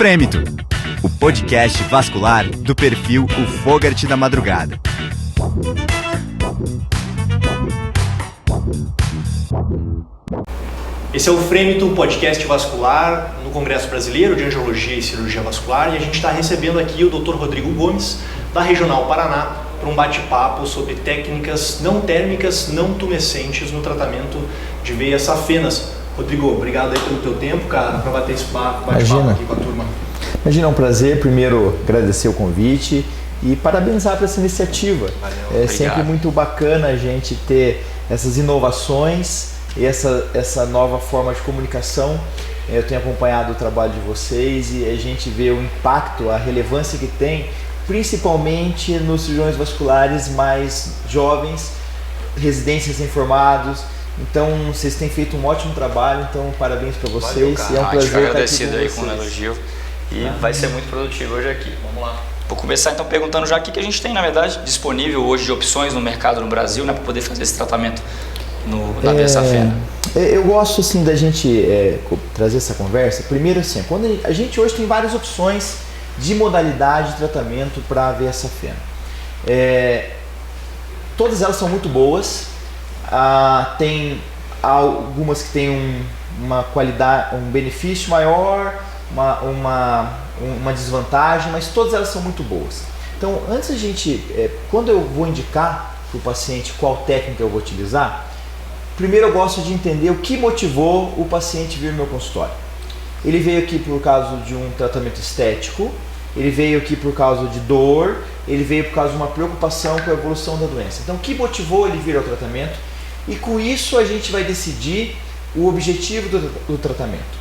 Frêmito, o podcast vascular do perfil O Fogart da Madrugada. Esse é o Frêmito, um podcast vascular no Congresso Brasileiro de Angiologia e Cirurgia Vascular, e a gente está recebendo aqui o Dr. Rodrigo Gomes, da Regional Paraná, para um bate-papo sobre técnicas não térmicas, não tumescentes no tratamento de veias safenas. Rodrigo, obrigado aí pelo teu tempo, cara, para bater esse bate-papo aqui com a turma. Imagina, é um prazer. Primeiro, agradecer o convite e parabenizar por essa iniciativa. Valeu, sempre muito bacana a gente ter essas inovações e essa nova forma de comunicação. Eu tenho acompanhado o trabalho de vocês e a gente vê o impacto, a relevância que tem, principalmente nos cirurgiões vasculares mais jovens, residentes recém-formados. Então, vocês têm feito um ótimo trabalho, então parabéns para vocês. Valeu, e é um prazer estar agradecido aqui aí com com o vocês. elogio e vai ser muito produtivo hoje aqui. Vamos lá. Vou começar então perguntando já o que a gente tem, na verdade, disponível hoje de opções no mercado no Brasil, né, para poder fazer esse tratamento na veia safena. Eu gosto assim da gente trazer essa conversa. Primeiro assim, quando a gente hoje tem várias opções de modalidade de tratamento para a veia safena. Todas elas são muito boas. Tem algumas que têm uma qualidade, um benefício maior, uma desvantagem, mas todas elas são muito boas. Então, antes quando eu vou indicar para o paciente qual técnica eu vou utilizar, primeiro eu gosto de entender o que motivou o paciente vir no meu consultório. Ele veio aqui por causa de um tratamento estético, ele veio aqui por causa de dor, ele veio por causa de uma preocupação com a evolução da doença. Então, o que motivou ele vir ao tratamento? E com isso a gente vai decidir o objetivo do tratamento.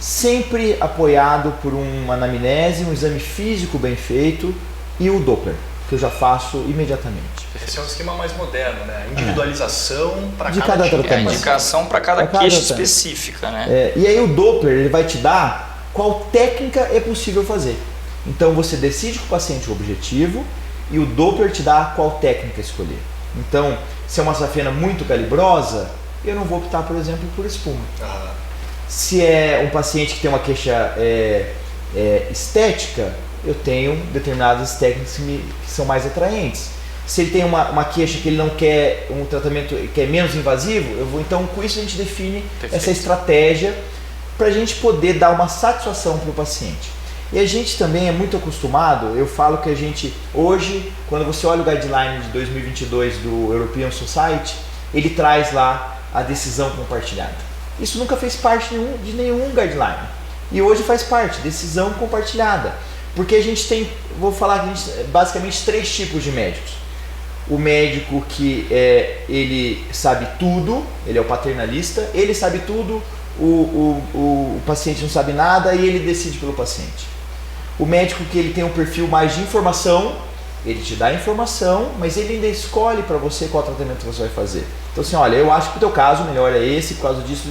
Sempre apoiado por uma anamnese, um exame físico bem feito e o Doppler, que eu já faço imediatamente. Esse é um esquema mais moderno, né? Individualização para De cada cada tipo. tratamento. É a indicação para cada Pra queixa cada tratamento. específica, né? E aí o Doppler ele vai te dar qual técnica é possível fazer. Então você decide com o paciente o objetivo e o Doppler te dá qual técnica escolher. Então, se é uma safena muito calibrosa, eu não vou optar, por exemplo, por espuma. Se é um paciente que tem uma queixa estética, eu tenho determinadas técnicas que são mais atraentes. Se ele tem uma queixa que ele não quer um tratamento que é menos invasivo, eu vou, então com isso a gente define essa estratégia para a gente poder dar uma satisfação para o paciente. E a gente também é muito acostumado, eu falo que a gente, hoje, quando você olha o guideline de 2022 do European Society, ele traz lá a decisão compartilhada. Isso nunca fez parte de nenhum guideline. E hoje faz parte, decisão compartilhada. Porque a gente tem, vou falar que a gente, basicamente 3 tipos de médicos. O médico que ele sabe tudo, ele é o paternalista, ele sabe tudo, o paciente não sabe nada e ele decide pelo paciente. O médico que ele tem um perfil mais de informação, ele te dá a informação, mas ele ainda escolhe para você qual tratamento você vai fazer. Então assim, olha, eu acho que o teu caso melhor é esse por causa disso.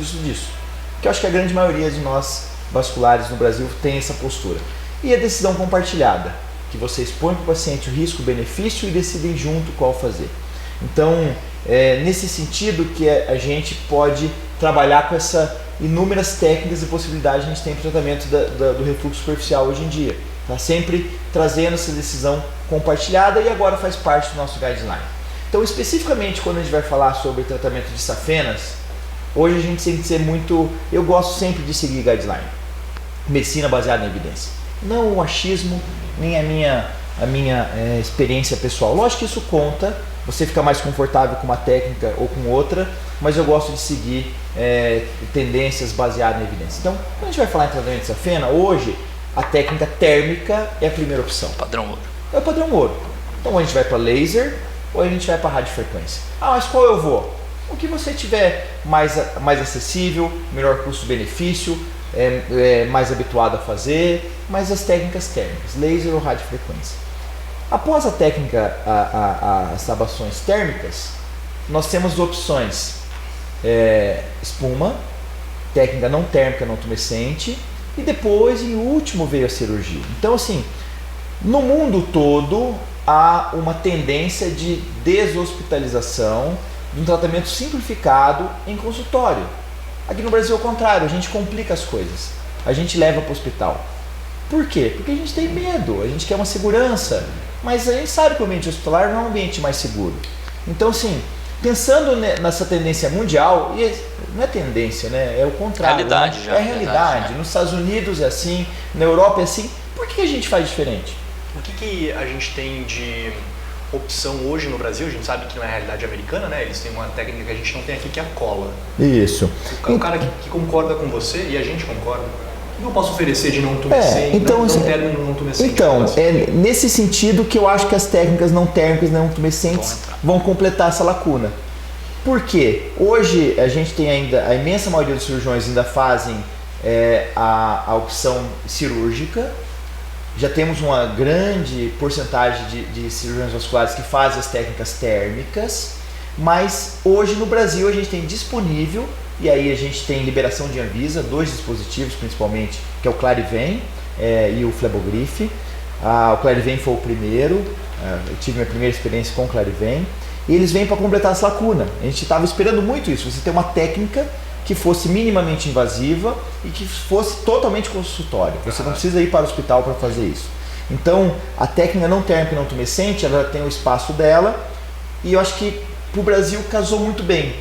Que eu acho que a grande maioria de nós vasculares no Brasil tem essa postura. E a decisão compartilhada, que você expõe para o paciente o risco, o benefício e decidem junto qual fazer. Então, nesse sentido que a gente pode trabalhar com essa inúmeras técnicas e possibilidades que a gente tem para o tratamento do refluxo superficial hoje em dia. Tá sempre trazendo essa decisão compartilhada e agora faz parte do nosso guideline. Então, especificamente quando a gente vai falar sobre tratamento de safenas, hoje a gente tem que ser muito... Eu gosto sempre de seguir guideline. Medicina baseada em evidência. Não o achismo, nem a minha experiência pessoal. Lógico que isso conta, você fica mais confortável com uma técnica ou com outra, mas eu gosto de seguir tendências baseadas em evidência. Então, quando a gente vai falar em tratamento de safena, hoje a técnica térmica é a primeira opção. Padrão ouro. É o padrão ouro. Então, ou a gente vai para laser ou a gente vai para radiofrequência. Mas qual eu vou? O que você tiver mais acessível, melhor custo-benefício, mais habituado a fazer, mas as técnicas térmicas, laser ou radiofrequência. Após a técnica, as abações térmicas, nós temos opções espuma, técnica não térmica, não tumescente, e depois, em último, veio a cirurgia. Então, assim, no mundo todo há uma tendência de deshospitalização de um tratamento simplificado em consultório. Aqui no Brasil é o contrário, a gente complica as coisas, a gente leva para o hospital. Por quê? Porque a gente tem medo, a gente quer uma segurança, mas a gente sabe que o ambiente hospitalar não é um ambiente mais seguro. Então, assim, pensando nessa tendência mundial, e não é tendência, né? É o contrário. Realidade, né? já. É realidade. Nos Estados Unidos é assim, na Europa é assim. Por que a gente faz diferente? O que a gente tem de opção hoje no Brasil? A gente sabe que não é a realidade americana, né? Eles têm uma técnica que a gente não tem aqui, que é a cola. Isso. O cara que concorda com você, e a gente concorda, o que eu posso oferecer de não tumescente, então, não término não tumescente? Então, é nesse sentido que eu acho que as técnicas não térmicas, não tumescentes vão completar essa lacuna. Por quê? Hoje a gente tem ainda, a imensa maioria dos cirurgiões ainda fazem a opção cirúrgica. Já temos uma grande porcentagem de cirurgiões vasculares que fazem as técnicas térmicas, mas hoje no Brasil a gente tem disponível, e aí a gente tem liberação de Anvisa, 2 dispositivos principalmente, que é o Clariven e o Flebogrif. O Clariven foi o primeiro, eu tive minha primeira experiência com o Clariven, e eles vêm para completar essa lacuna. A gente estava esperando muito isso, você ter uma técnica que fosse minimamente invasiva e que fosse totalmente consultório. Você não precisa ir para o hospital para fazer isso. Então, a técnica não térmica e não tumescente, ela tem o espaço dela, e eu acho que para o Brasil casou muito bem.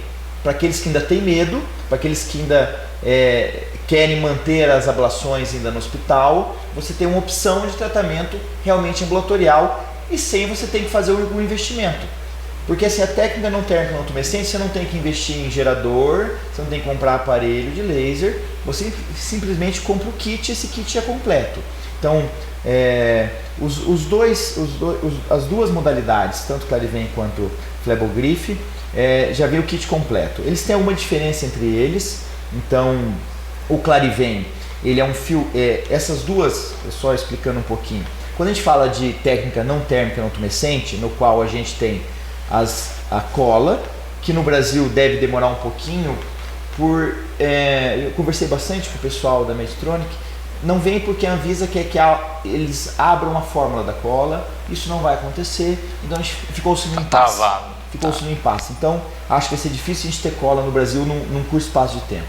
Para aqueles que ainda têm medo, para aqueles que ainda querem manter as ablações ainda no hospital, você tem uma opção de tratamento realmente ambulatorial e sem você ter que fazer um investimento. Porque assim, a técnica não térmica não tumescente, você não tem que investir em gerador, você não tem que comprar aparelho de laser, você simplesmente compra o kit, esse kit é completo. Então, as duas modalidades, tanto Clariven quanto Flebogrif, já vem o kit completo. Eles têm alguma diferença entre eles. Então, o Clariven, ele é um fio, essas duas, só explicando um pouquinho. Quando a gente fala de técnica não térmica não tumescente, no qual a gente tem a cola, que no Brasil deve demorar um pouquinho, eu conversei bastante com o pessoal da Medtronic, não vem porque a Anvisa quer que eles abram a fórmula da cola, isso não vai acontecer, então a gente ficou-se no impasse. Então, acho que vai ser difícil a gente ter cola no Brasil num curto espaço de tempo.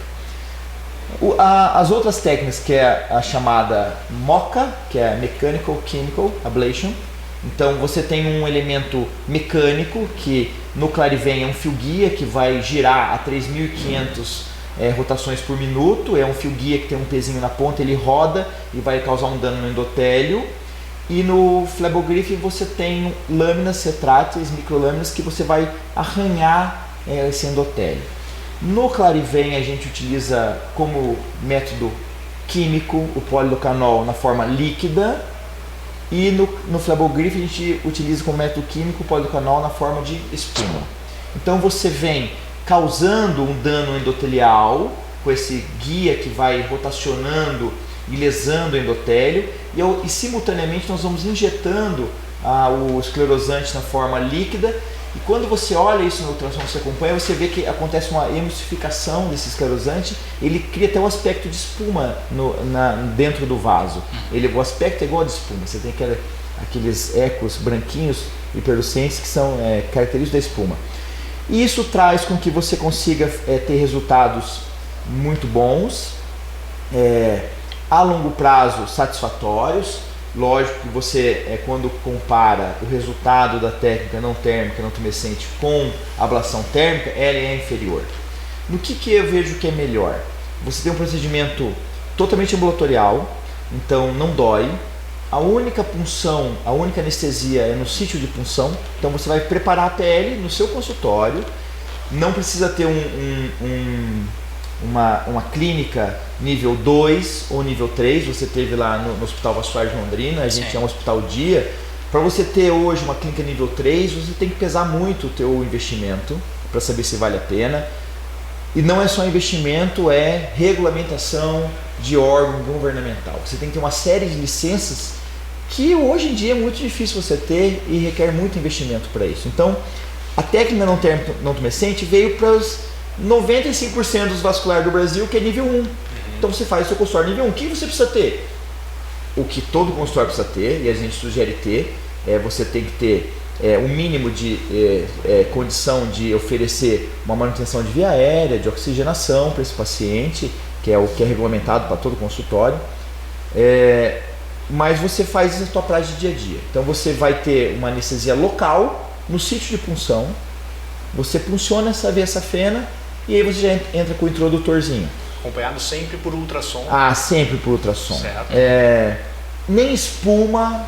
As outras técnicas, que é a chamada MOCA, que é Mechanical Chemical Ablation. Então você tem um elemento mecânico que no Clariven é um fio guia que vai girar a 3.500 rotações por minuto. É um fio guia que tem um pezinho na ponta, ele roda e vai causar um dano no endotélio. E no Flebogrif você tem lâminas retráteis, microlâminas, que você vai arranhar esse endotélio. No Clariven a gente utiliza como método químico o polidocanol na forma líquida. E no Flebogrif a gente utiliza como método químico o polidocanol na forma de espuma. Então você vem causando um dano endotelial com esse guia que vai rotacionando e lesando o endotélio, e simultaneamente nós vamos injetando o esclerosante na forma líquida. E quando você olha isso no ultrassom, você acompanha, você vê que acontece uma emulsificação desse esclerosante, ele cria até um aspecto de espuma dentro do vaso. O aspecto é igual a de espuma, você tem aqueles ecos branquinhos e perlucentes que são característicos da espuma. E isso traz com que você consiga ter resultados muito bons, a longo prazo satisfatórios. Lógico que você, quando compara o resultado da técnica não térmica, não tumescente com a ablação térmica, ela é inferior. No que eu vejo que é melhor? Você tem um procedimento totalmente ambulatorial, então não dói. A única punção, a única anestesia é no sítio de punção. Então você vai preparar a pele no seu consultório, não precisa ter uma clínica nível 2 ou nível 3, você teve lá no Hospital Vascular de Londrina, a gente é um hospital dia. Para você ter hoje uma clínica nível 3, você tem que pesar muito o teu investimento para saber se vale a pena. E não é só investimento, é regulamentação de órgão governamental. Você tem que ter uma série de licenças que hoje em dia é muito difícil você ter e requer muito investimento para isso. Então, a técnica não térmica não tumescente veio para os 95% dos vasculares do Brasil, que é nível 1. Então você faz o seu consultório nível 1. O que você precisa ter? O que todo consultório precisa ter, e a gente sugere ter, você tem que ter um mínimo de condição de oferecer uma manutenção de via aérea, de oxigenação para esse paciente, que é o que é regulamentado para todo consultório. mas você faz isso na tua prática de dia a dia. Então você vai ter uma anestesia local no sítio de punção, você punciona essa veia safena e aí você já entra com o introdutorzinho. Acompanhado sempre por ultrassom. Sempre por ultrassom. Certo. Nem espuma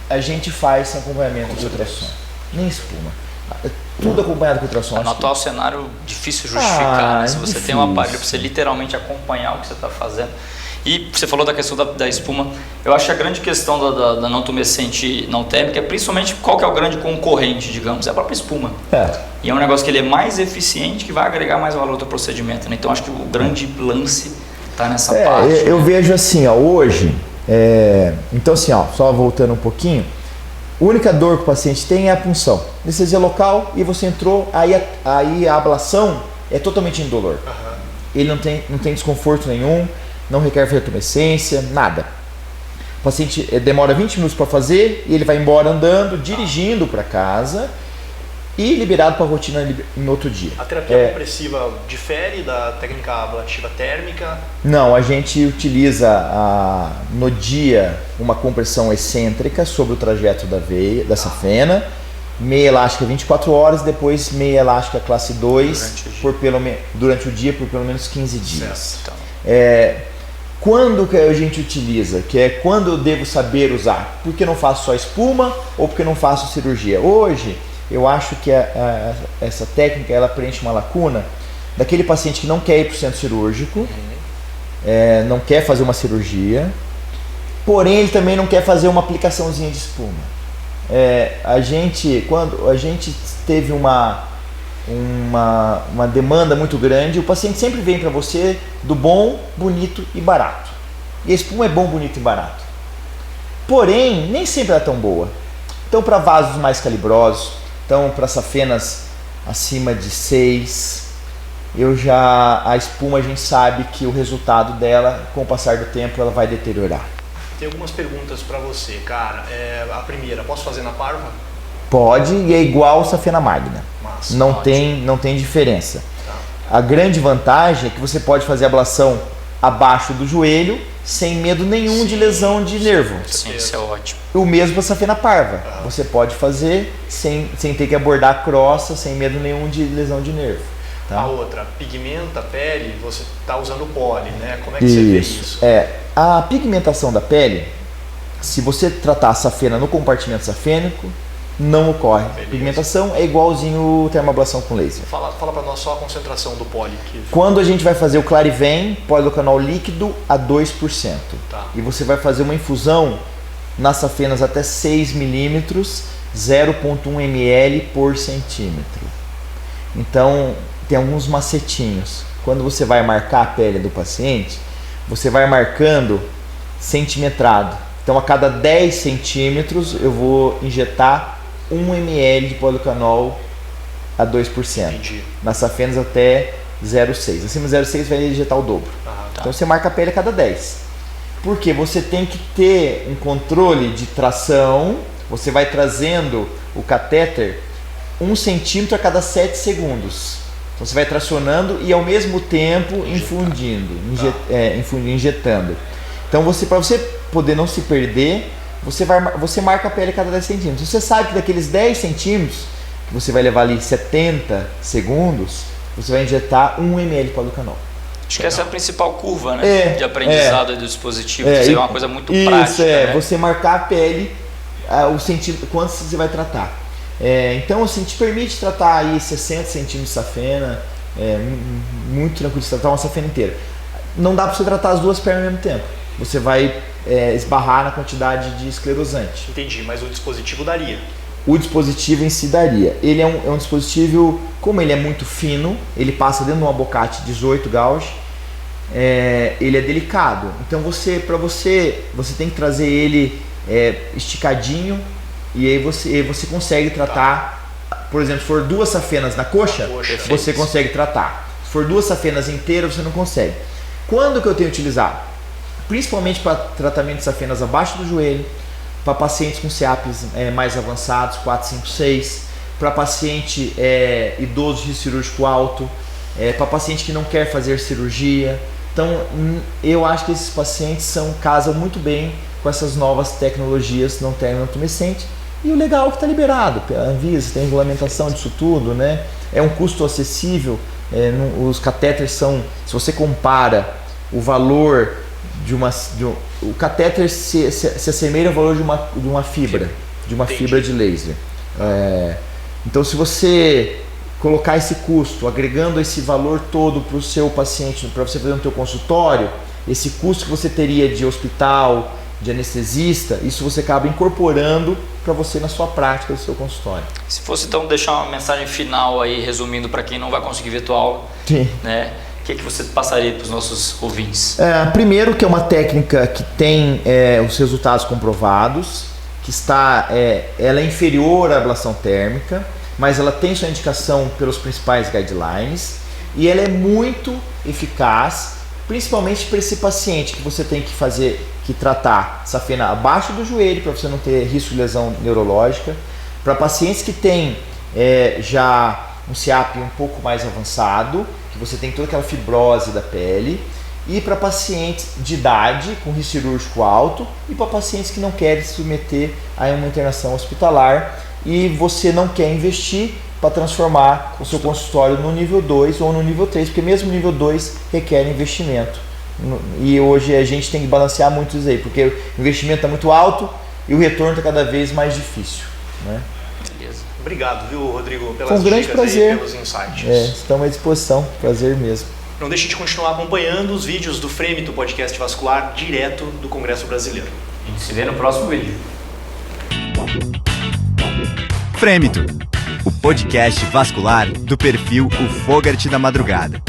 a gente faz sem acompanhamento de ultrassom. Nem espuma. Tudo acompanhado com ultrassom. No atual cenário, difícil justificar, né? Se você tem um aparelho para você literalmente acompanhar o que você está fazendo. E você falou da questão da espuma. Eu acho que a grande questão da não tumescente não térmica é principalmente qual que é o grande concorrente, digamos, é a própria espuma. E é um negócio que ele é mais eficiente, que vai agregar mais valor ao procedimento, né? Então acho que o grande lance está nessa parte. Eu vejo assim, hoje, então assim, só voltando um pouquinho, a única dor que o paciente tem é a punção. Anestesia local e você entrou, aí a ablação é totalmente indolor. Ele não tem desconforto nenhum, não requer ferrotumescência, nada. O paciente demora 20 minutos para fazer e ele vai embora andando, dirigindo para casa e liberado para a rotina no outro dia. A terapia compressiva difere da técnica ablativa térmica? Não, a gente utiliza no dia uma compressão excêntrica sobre o trajeto da veia, da safena, meia elástica 24 horas, depois meia elástica classe 2 durante o dia por pelo menos 15 dias. Quando que a gente utiliza? Que é quando eu devo saber usar? Porque não faço só espuma ou porque não faço cirurgia? Hoje, eu acho que essa técnica ela preenche uma lacuna daquele paciente que não quer ir para o centro cirúrgico, não quer fazer uma cirurgia, porém ele também não quer fazer uma aplicaçãozinha de espuma. Quando a gente teve uma demanda muito grande, o paciente sempre vem para você do bom, bonito e barato. E a espuma é bom, bonito e barato. Porém, nem sempre é tão boa. Então, para vasos mais calibrosos, então para safenas acima de 6, a espuma a gente sabe que o resultado dela, com o passar do tempo, ela vai deteriorar. Tem algumas perguntas para você, cara. A primeira, posso fazer na parva? Pode, e é igual safena magna. Massa, não tem diferença. A grande vantagem é que você pode fazer a ablação abaixo do joelho sem medo nenhum de lesão de nervo. Sim, isso é ótimo. O mesmo para a safena parva. Você pode fazer sem ter que abordar a crosta, sem medo nenhum de lesão de nervo. Tá? A outra, pigmenta a pele, você está usando poli, né? Como é que você vê isso? A pigmentação da pele, se você tratar a safena no compartimento safênico, não ocorre. Beleza. Pigmentação é igualzinho termoablação com laser. Fala para nós só a concentração do poli. Quando a gente vai fazer o Clarivem, polilocanol líquido a 2%. E você vai fazer uma infusão nas safenas até 6 milímetros, 0,1 ml por centímetro. Então, tem alguns macetinhos. Quando você vai marcar a pele do paciente, você vai marcando centimetrado. Então, a cada 10 centímetros, eu vou injetar 1 ml de polilocanol a 2%. Entendi. Nas safenas até 0,6. Acima de 0,6 vai injetar o dobro. Então você marca a pele a cada 10. Porque você tem que ter um controle de tração. Você vai trazendo o catéter 1 centímetro a cada 7 segundos. Então você vai tracionando e ao mesmo tempo injetando. Então para você poder não se perder, você marca a pele a cada 10 centímetros. Você sabe que daqueles 10 centímetros, que você vai levar ali 70 segundos, você vai injetar 1 ml de polilocanol. Acho que essa é a principal curva, né, de aprendizado do dispositivo. Isso é uma coisa muito prática. Né? Você marcar a pele, o centímetro, quanto você vai tratar. Então, assim, te permite tratar aí 60 centímetros de safena, muito tranquilo de tratar uma safena inteira. Não dá para você tratar as duas pernas ao mesmo tempo. Você vai esbarrar na quantidade de esclerosante. Entendi, mas o dispositivo daria. O dispositivo em si daria. Ele é um dispositivo, como ele é muito fino, ele passa dentro de um abocate 18 gauge, ele é delicado. Então você tem que trazer ele esticadinho e aí você consegue tratar. Por exemplo, se for 2 safenas na coxa, você consegue tratar. Se for 2 safenas inteiras, você não consegue. Quando que eu tenho utilizado? Principalmente para tratamento de safenas abaixo do joelho, para pacientes com CEAPs mais avançados, 4, 5, 6, para paciente idoso de risco cirúrgico alto, para paciente que não quer fazer cirurgia. Então, eu acho que esses pacientes casam muito bem com essas novas tecnologias não térmico-intumescentes. E o legal é que está liberado pela Anvisa, tem regulamentação disso tudo, né? É um custo acessível. Os catéteres são, se você compara o valor o catéter se assemelha ao valor de uma fibra de laser. Então, se você colocar esse custo, agregando esse valor todo para o seu paciente, para você fazer no teu consultório, esse custo que você teria de hospital, de anestesista, isso você acaba incorporando para você na sua prática do seu consultório. Se fosse então deixar uma mensagem final aí, resumindo para quem não vai conseguir ver tua aula, né? O que você passaria para os nossos ouvintes? Primeiro, que é uma técnica que tem os resultados comprovados, que ela é inferior à ablação térmica, mas ela tem sua indicação pelos principais guidelines e ela é muito eficaz, principalmente para esse paciente que você tem que tratar safena abaixo do joelho para você não ter risco de lesão neurológica, para pacientes que têm já um CIAP um pouco mais avançado, que você tem toda aquela fibrose da pele, e para pacientes de idade com risco cirúrgico alto e para pacientes que não querem se submeter a uma internação hospitalar e você não quer investir para transformar o seu consultório no nível 2 ou no nível 3, porque mesmo o nível 2 requer investimento. E hoje a gente tem que balancear muito isso aí, porque o investimento está muito alto e o retorno está cada vez mais difícil, né? Beleza. Obrigado, viu, Rodrigo, pelas Foi um grande prazer. E pelos insights. Estamos à disposição, prazer mesmo. Não deixe de continuar acompanhando os vídeos do Frêmito Podcast Vascular direto do Congresso Brasileiro. A gente se vê no próximo vídeo. Frêmito, o podcast vascular do perfil O Fogart da Madrugada.